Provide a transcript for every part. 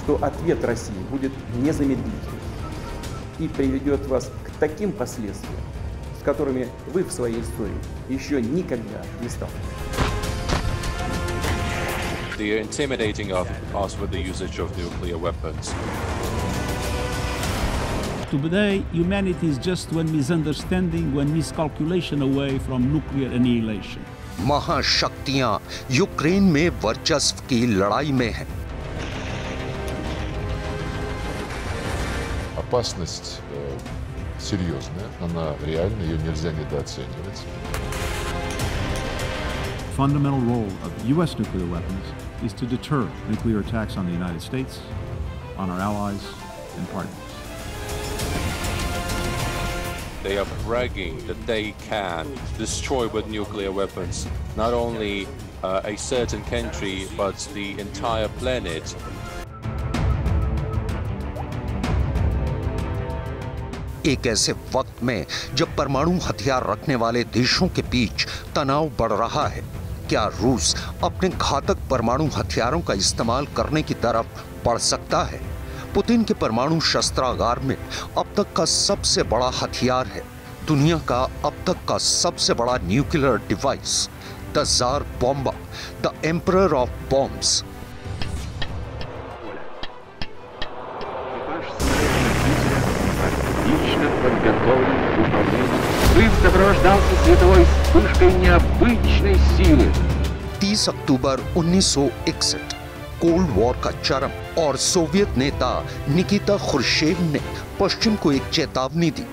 то ответ России будет незамедлительным и приведет вас к таким последствиям, с которыми вы в своей истории еще никогда не сталкивались. They are intimidating us with the usage of nuclear weapons. Today, humanity is just one misunderstanding, one miscalculation away from nuclear annihilation. महाशक्तियां Ukraine में वर्चस्व की लड़ाई में हैं। Опасность серьезная, она реальна, ее нельзя недооценивать. Fundamental role of U.S. nuclear weapons is to deter nuclear attacks on the United States, on our allies and partners. They are bragging that they can destroy with nuclear weapons not only a certain country but the entire planet. एक ऐसे वक्त में जब परमाणु हथियार रखने वाले देशों के बीच तनाव बढ़ रहा है, क्या रूस अपने घातक परमाणु हथियारों का इस्तेमाल करने की तरफ बढ़ सकता है? पुतिन के परमाणु शस्त्रागार में अब तक का सबसे बड़ा हथियार है, दुनिया का अब तक का सबसे बड़ा nuclear device, the Tsar Bomba, the emperor of bombs. Взрыв сопровождался световой вспышкой необычной силы. 30 अक्टूबर 1961 कोल्ड वॉर का चरम और सोवियत नेता निकिता खुर्शेव ने पश्चिम को एक चेतावनी दी।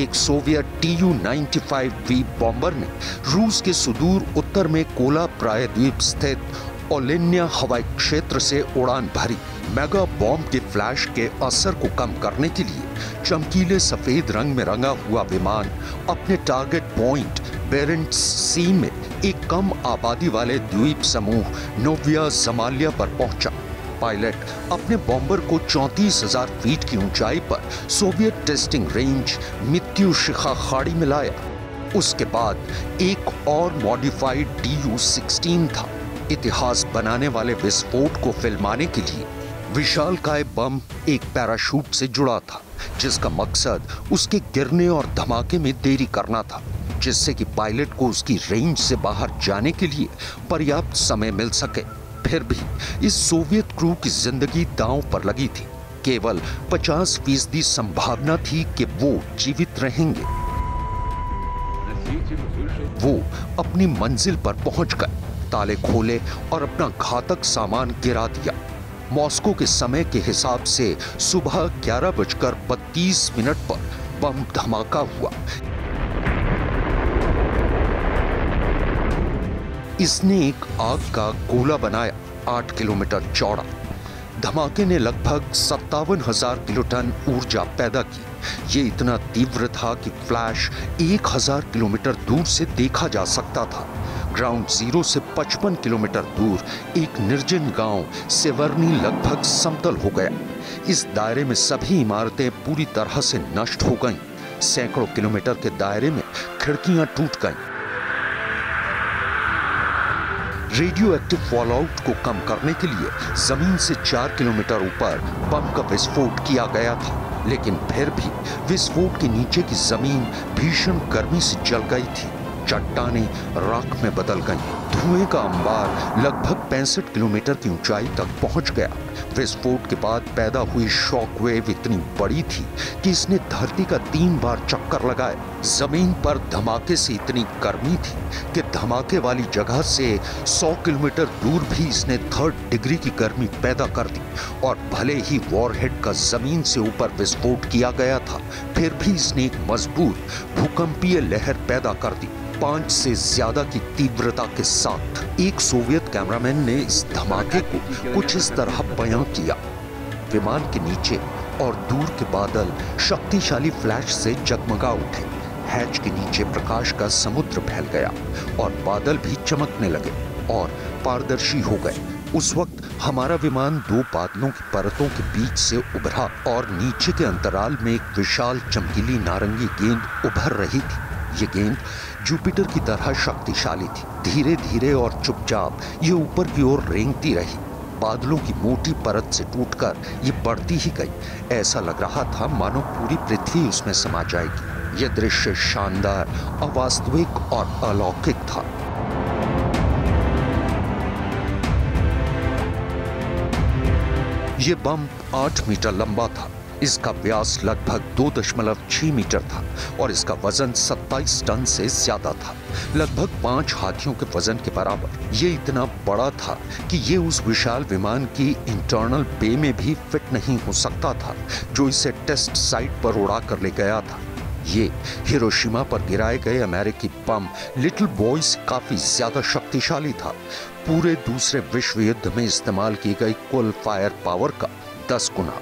एक सोवियत Tu-95V बॉम्बर ने रूस के सुदूर उत्तर में कोला प्रायद्वीप स्थित ओलेन्या हवाई क्षेत्र से उड़ान भरी। मेगा बॉम्ब के फ्लैश के असर को कम करने के लिए चमकीले सफेद रंग में रंगा हुआ विमान अपने टारगेट पॉइंट बेरेंट्स सी में एक कम आबादी वाले द्वीप समूह नोविया ज़मालिया पर पहुंचा। पायलट अपने बॉम्बर को 34,000 फीट की ऊंचाई पर सोवियत टेस्टिंग रेंज मित्युशिखा खाड़ी में लाया। उसके बाद एक और मॉडिफाइड Tu-16 था। इतिहास बनाने वाले विस्फोट को फिल्माने के लिए विशालकाय बम एक पैराशूट से जुड़ा था, जिसका मकसद उसके गिरने और धमाके में देरी करना था, जिससे कि पायलट को उसकी रेंज से बाहर जाने के लिए पर्याप्त समय मिल सके। फिर भी इस सोवियत क्रू की जिंदगी दांव पर लगी थी। केवल 50% संभावना थी कि वो जीवित रहेंगे। वो अपनी मंजिल पर पहुंच गए, ताले खोले और अपना घातक सामान गिरा दिया। मॉस्को के समय के हिसाब से सुबह 11:32 पर बम धमाका हुआ। इसने एक आग का गोला बनाया 8 किलोमीटर चौड़ा। धमाके ने लगभग 57,000 किलोटन ऊर्जा पैदा की। ये इतना तीव्र था कि फ्लैश 1000 किलोमीटर दूर से देखा जा सकता था। ग्राउंड जीरो से 55 किलोमीटर दूर एक निर्जन गांव सेवर्नी लगभग समतल हो गया। इस दायरे में सभी इमारतें पूरी तरह से नष्ट हो गईं। सैकड़ों किलोमीटर के दायरे में खिड़कियां टूट गईं। रेडियो एक्टिव फॉलआउट को कम करने के लिए जमीन से 4 किलोमीटर ऊपर बम का विस्फोट किया गया था, लेकिन फिर भी विस्फोट के नीचे की जमीन भीषण गर्मी से जल गई थी। चट्टानें राख में बदल गईं। धुएं का अंबार लगभग 65 किलोमीटर की ऊंचाई तक पहुंच गया। विस्फोट के बाद पैदा हुई शॉक वेव इतनी बड़ी थी कि इसने धरती का 3 बार चक्कर लगाया। जमीन पर धमाके से इतनी गर्मी थी कि धमाके वाली जगह से 100 किलोमीटर दूर भी इसने 3rd डिग्री की गर्मी पैदा कर दी। और भले ही वॉरहेड का जमीन से ऊपर विस्फोट किया गया था, फिर भी इसने एक मजबूत भूकंपीय लहर पैदा कर दी, 5 से ज्यादा की तीव्रता के साथ। एक सोवियत कैमरामैन ने इस धमाके को कुछ इस तरह बयां किया। विमान के नीचे और दूर के बादल शक्तिशाली फ्लैश से जगमगा उठे। हैच के नीचे प्रकाश का समुद्र फैल गया और बादल भी चमकने लगे और पारदर्शी हो गए। उस वक्त हमारा विमान 2 बादलों की परतों के बीच से उभरा और नीचे के अंतराल में एक विशाल चमकीली नारंगी गेंद उभर रही थी। ये गेंद जुपिटर की तरह शक्तिशाली थी। धीरे धीरे और चुपचाप ये ऊपर की ओर रेंगती रही। बादलों की मोटी परत से टूटकर ये बढ़ती ही गई। ऐसा लग रहा था मानो पूरी पृथ्वी उसमें समा जाएगी। यह दृश्य शानदार, अवास्तविक और अलौकिक था। यह बम 8 मीटर लंबा था। इसका व्यास लगभग 2.6 मीटर था और इसका वजन 27 टन से ज्यादा था, लगभग 5 हाथियों के वजन के बराबर। ये इतना बड़ा था कि ये उस विशाल विमान की इंटरनल बे में भी फिट नहीं हो सकता था जो इसे टेस्ट साइट पर उड़ा कर ले गया था। ये हिरोशिमा पर गिराए गए अमेरिकी बम लिटिल बॉय से काफी ज्यादा शक्तिशाली था। पूरे दूसरे विश्व युद्ध में इस्तेमाल की गई कुल फायर पावर का 10 गुना।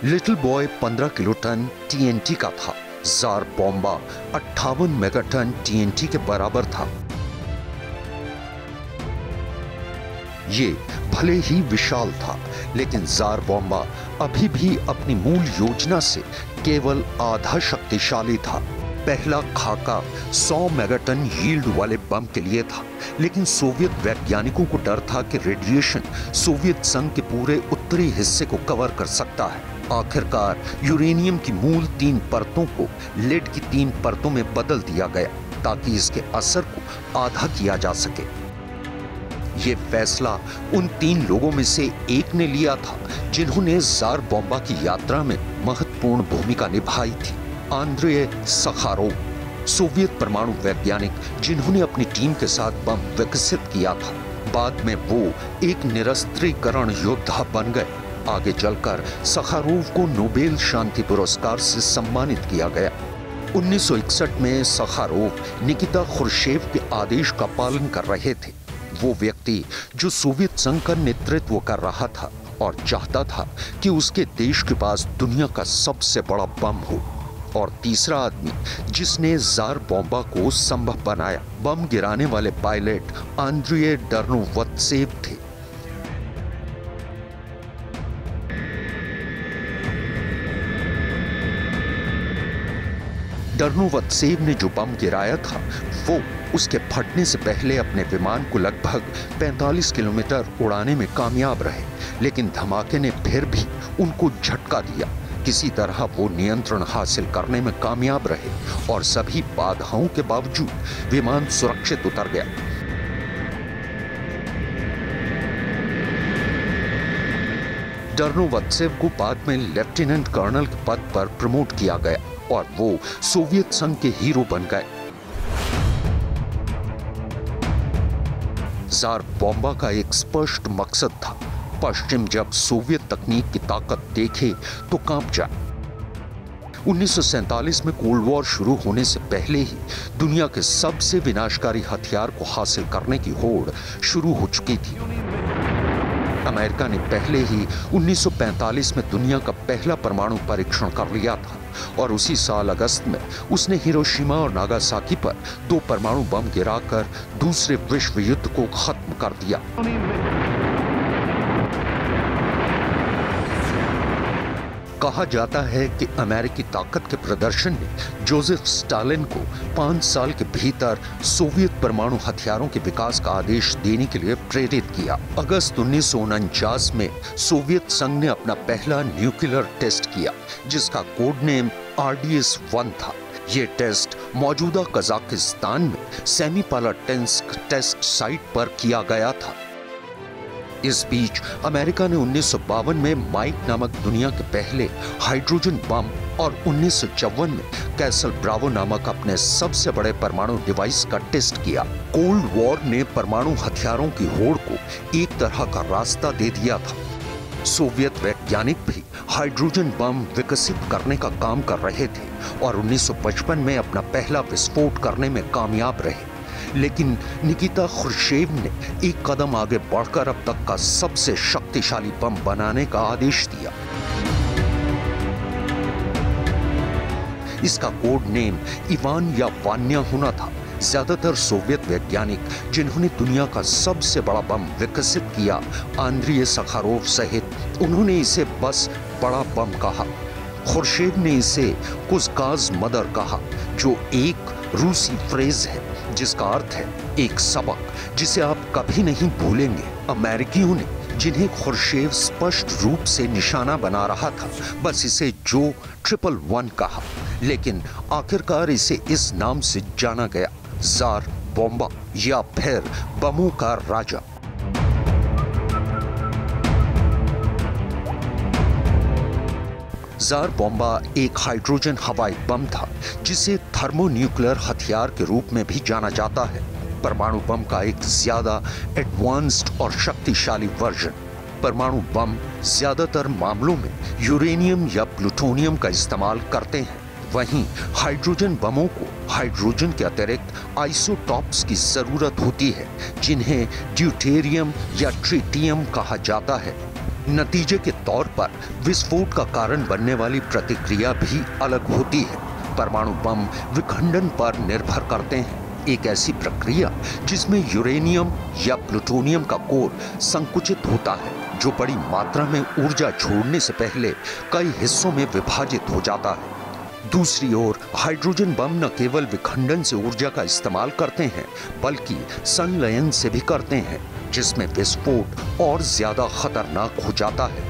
लिटिल बॉय 15 किलोटन टीएनटी का था। जार बॉम्बा 58 मेगाटन टीएनटी के बराबर था। ये भले ही विशाल था, लेकिन जार बॉम्बा अभी भी अपनी मूल योजना से केवल आधा शक्तिशाली था। पहला खाका 100 मेगाटन यील्ड वाले बम के लिए था, लेकिन सोवियत वैज्ञानिकों को डर था कि रेडिएशन सोवियत संघ के पूरे उत्तरी हिस्से को कवर कर सकता है। आखिरकार यूरेनियम की मूल 3 परतों को लेड की 3 परतों में बदल दिया गया ताकि इसके असर को आधा किया जा सके। ये फैसला उन 3 लोगों में से एक ने लिया था जिन्होंने जार बॉम्बा की यात्रा में महत्वपूर्ण भूमिका निभाई थी, आंद्रे सखारोव, सोवियत परमाणु वैज्ञानिक जिन्होंने अपनी टीम के साथ बम विकसित किया था। बाद में वो एक निरस्त्रीकरण योद्धा बन गए। आगे चलकर सखारोव को नोबेल शांति पुरस्कार से सम्मानित किया गया। 1961 में सखारोव निकिता खुर्शेव के आदेश का पालन कर रहे थे। वो व्यक्ति जो सोवियत संघ का नेतृत्व कर रहा था और चाहता था कि उसके देश के पास दुनिया का सबसे बड़ा बम हो। और तीसरा आदमी जिसने जार बॉम्बा को संभव बनाया, बम गिराने वाले पायलट आंद्रे डर्नोवत्सेव थे। डर्नोवत्सेव ने जो बम गिराया था वो उसके फटने से पहले अपने विमान को लगभग 45 किलोमीटर उड़ाने में कामयाब रहे, लेकिन धमाके ने फिर भी उनको झटका दिया। किसी तरह वो नियंत्रण हासिल करने में कामयाब रहे और सभी बाधाओं के बावजूद विमान सुरक्षित उतर गया। डर्नोवत्सेव को बाद में लेफ्टिनेंट कर्नल के पद पर प्रमोट किया गया और वो सोवियत संघ के हीरो बन गए। जार बॉम्बा का एक स्पष्ट मकसद था, पश्चिम जब सोवियत तकनीक की ताकत देखे तो कांप जाए। 1947 में कोल्ड वॉर शुरू होने से पहले ही दुनिया के सबसे विनाशकारी हथियार को हासिल करने की होड़ शुरू हो चुकी थी। अमेरिका ने पहले ही 1945 में दुनिया का पहला परमाणु परीक्षण कर लिया था और उसी साल अगस्त में उसने हिरोशिमा और नागासाकी पर 2 परमाणु बम गिराकर दूसरे विश्व युद्ध को खत्म कर दिया। कहा जाता है कि अमेरिकी ताकत के प्रदर्शन ने जोसेफ स्टालिन को 5 साल के भीतर सोवियत परमाणु हथियारों के विकास का आदेश देने के लिए प्रेरित किया। अगस्त 1949 में सोवियत संघ ने अपना पहला न्यूक्लियर टेस्ट किया, जिसका कोड नेम RDS-1 था। ये टेस्ट मौजूदा कजाकिस्तान में सेमीपालाटिन्स्क टेस्ट साइट पर किया गया था। इस बीच अमेरिका ने 1952 में माइक नामक दुनिया के पहले हाइड्रोजन बम और 1954 में कैसल ब्रावो नामक अपने सबसे बड़े परमाणु डिवाइस का टेस्ट किया। कोल्ड वॉर ने परमाणु हथियारों की होड़ को एक तरह का रास्ता दे दिया था। सोवियत वैज्ञानिक भी हाइड्रोजन बम विकसित करने का काम कर रहे थे और 1955 में अपना पहला विस्फोट करने में कामयाब रहे। लेकिन निकिता खुर्शेव ने एक कदम आगे बढ़कर अब तक का सबसे शक्तिशाली बम बनाने का आदेश दिया। इसका कोड नेम इवान या वान्या होना था। ज्यादातर सोवियत वैज्ञानिक जिन्होंने दुनिया का सबसे बड़ा बम विकसित किया, आंद्रे सखारोव सहित, उन्होंने इसे बस बड़ा बम कहा। खुर्शेद ने इसे कुज़काज़ मदर कहा, जो एक रूसी फ्रेज है जिसका अर्थ है एक सबक जिसे आप कभी नहीं भूलेंगे। अमेरिकियों ने, जिन्हें खुर्शेद स्पष्ट रूप से निशाना बना रहा था, बस इसे जो 111 कहा, लेकिन आखिरकार इसे इस नाम से जाना गया, ज़ार बॉम्बा या फिर बमों का राजा। ज़ार बॉम्बा एक हाइड्रोजन हवाई बम था जिसे थर्मोन्यूक्लियर हथियार के रूप में भी जाना जाता है। परमाणु बम का एक ज्यादा एडवांस्ड और शक्तिशाली वर्जन। परमाणु बम ज्यादातर मामलों में यूरेनियम या प्लूटोनियम का इस्तेमाल करते हैं। वहीं हाइड्रोजन बमों को हाइड्रोजन के अतिरिक्त आइसोटॉप्स की जरूरत होती है, जिन्हें ड्यूटेरियम या ट्रिटियम कहा जाता है। नतीजे के तौर पर विस्फोट का कारण बनने वाली प्रतिक्रिया भी अलग होती है। परमाणु बम विखंडन पर निर्भर करते हैं, एक ऐसी प्रक्रिया जिसमें यूरेनियम या प्लूटोनियम का कोर संकुचित होता है, जो बड़ी मात्रा में ऊर्जा छोड़ने से पहले कई हिस्सों में विभाजित हो जाता है। दूसरी ओर हाइड्रोजन बम न केवल विखंडन से ऊर्जा का इस्तेमाल करते हैं, बल्कि संलयन से भी करते हैं, जिसमें विस्फोट और ज्यादा खतरनाक हो जाता है।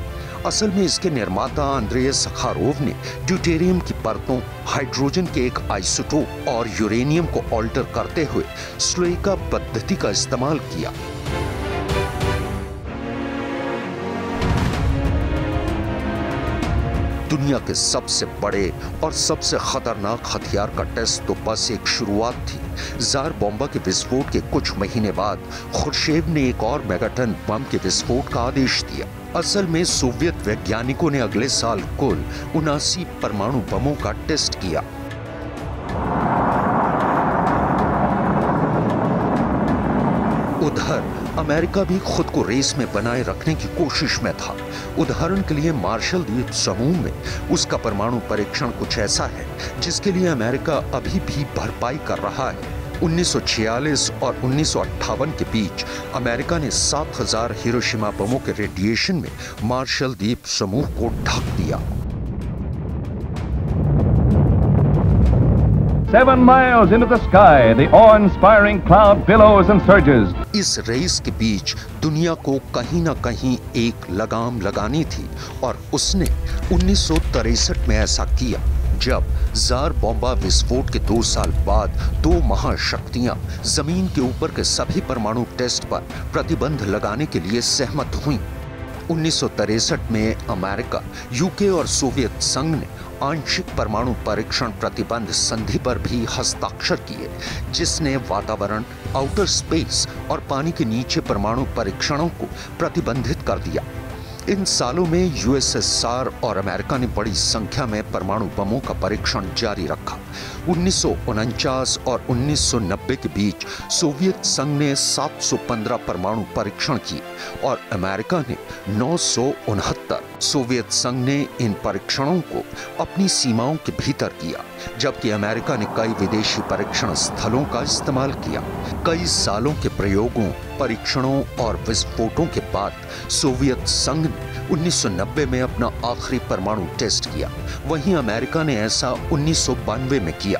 असल में इसके निर्माता अंद्रेय सखारोव ने ड्यूटेरियम की परतों, हाइड्रोजन के एक आइसोटोप और यूरेनियम को ऑल्टर करते हुए स्लोइका पद्धति का इस्तेमाल किया। दुनिया के सबसे बड़े और सबसे खतरनाक हथियार का टेस्ट तो बस एक शुरुआत थी। ज़ार बॉम्बा के विस्फोट के कुछ महीने बाद खुर्शेद ने एक और मेगाटन बम के विस्फोट का आदेश दिया। असल में सोवियत वैज्ञानिकों ने अगले साल कुल 79 परमाणु बमों का टेस्ट किया। उधर अमेरिका भी खुद को रेस में बनाए रखने की कोशिश में था। उदाहरण के लिए मार्शल द्वीप समूह में उसका परमाणु परीक्षण कुछ ऐसा है जिसके लिए अमेरिका अभी भी भरपाई कर रहा है। 1946 और 1958 के बीच अमेरिका ने 7000 हिरोशिमा बमों के रेडिएशन में मार्शल द्वीप समूह को ढक दिया। 7 miles into the sky, the awe-inspiring cloud billows and surges. इस रेस के बीच दुनिया को कहीं ना कहीं एक लगाम लगानी थी, और उसने 1963 में ऐसा किया, जब ज़ार बॉम्बा विस्फोट के 2 साल बाद 2 महाशक्तियां जमीन के ऊपर के सभी परमाणु टेस्ट पर प्रतिबंध लगाने के लिए सहमत हुईं। 1963 में अमेरिका, यूके और सोवियत संघ ने आंशिक परमाणु परीक्षण प्रतिबंध संधि पर भी हस्ताक्षर किए, जिसने वातावरण, आउटर स्पेस और पानी के नीचे परमाणु परीक्षणों को प्रतिबंधित कर दिया। इन सालों में यूएसएसआर और अमेरिका ने बड़ी संख्या में परमाणु बमों का परीक्षण जारी रखा। 1949 और 1990 के बीच सोवियत संघ ने 715 परमाणु परीक्षण किए और अमेरिका ने 969। सोवियत संघ ने इन परीक्षणों को अपनी सीमाओं के भीतर किया, जबकि अमेरिका ने कई विदेशी परीक्षण स्थलों का इस्तेमाल किया। कई सालों के प्रयोगों, परीक्षणों और विस्फोटों के बाद सोवियत संघ ने 1990 में अपना आखिरी परमाणु टेस्ट किया। वहीं अमेरिका ने ऐसा 1992 में किया।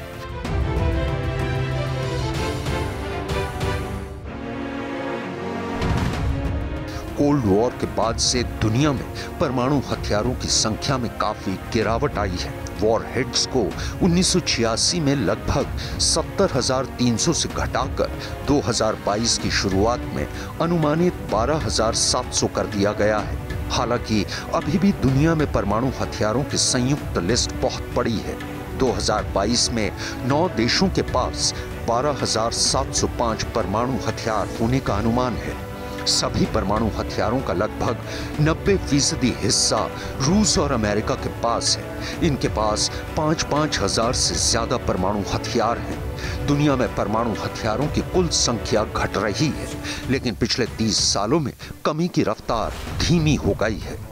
कोल्ड वॉर के बाद से दुनिया में परमाणु हथियारों की संख्या में काफी गिरावट आई है। वॉरहेड्स को 1986 में लगभग 70,300 से घटाकर 2022 की शुरुआत में अनुमानित 12,700 कर दिया गया है। हालांकि अभी भी दुनिया में परमाणु हथियारों की संयुक्त लिस्ट बहुत बड़ी है। 2022 में 9 देशों के पास 12,705 परमाणु हथियार होने का अनुमान है। सभी परमाणु हथियारों का लगभग 90% हिस्सा रूस और अमेरिका के पास है। इनके पास 5-5 हजार से ज्यादा परमाणु हथियार हैं। दुनिया में परमाणु हथियारों की कुल संख्या घट रही है, लेकिन पिछले 30 सालों में कमी की रफ्तार धीमी हो गई है।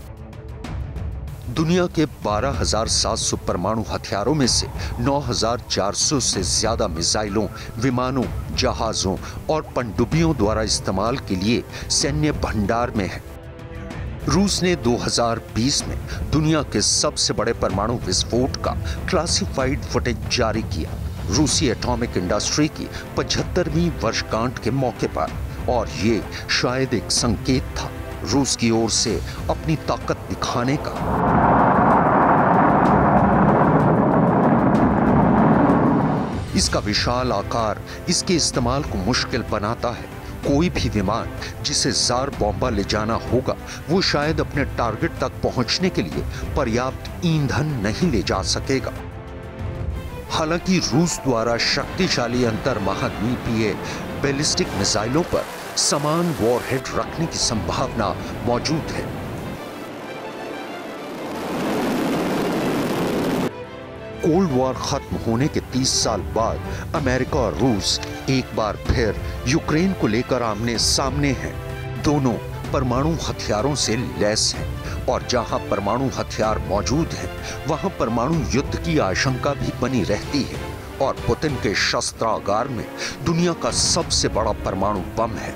दुनिया के 12,700 परमाणु हथियारों में से 9,400 से ज्यादा मिसाइलों, विमानों, जहाजों और पनडुब्बियों द्वारा इस्तेमाल के लिए सैन्य भंडार में है। रूस ने 2020 में दुनिया के सबसे बड़े परमाणु विस्फोट का क्लासिफाइड फुटेज जारी किया, रूसी एटॉमिक इंडस्ट्री की 75वीं वर्षगांठ के मौके पर। और ये शायद एक संकेत था रूस की ओर से अपनी ताकत दिखाने का। इसका विशाल आकार इसके इस्तेमाल को मुश्किल बनाता है। कोई भी विमान जिसे जार बॉम्बा ले जाना होगा वो शायद अपने टारगेट तक पहुंचने के लिए पर्याप्त ईंधन नहीं ले जा सकेगा। हालांकि रूस द्वारा शक्तिशाली अंतर महाद्वीपीय बैलिस्टिक मिसाइलों पर समान वॉरहेड रखने की संभावना मौजूद है। कोल्ड वॉर खत्म होने के 30 साल बाद अमेरिका और रूस एक बार फिर यूक्रेन को लेकर आमने सामने हैं। दोनों परमाणु हथियारों से लैस हैं और जहां परमाणु हथियार मौजूद हैं वहां परमाणु युद्ध की आशंका भी बनी रहती है। और पुतिन के शस्त्रागार में दुनिया का सबसे बड़ा परमाणु बम है।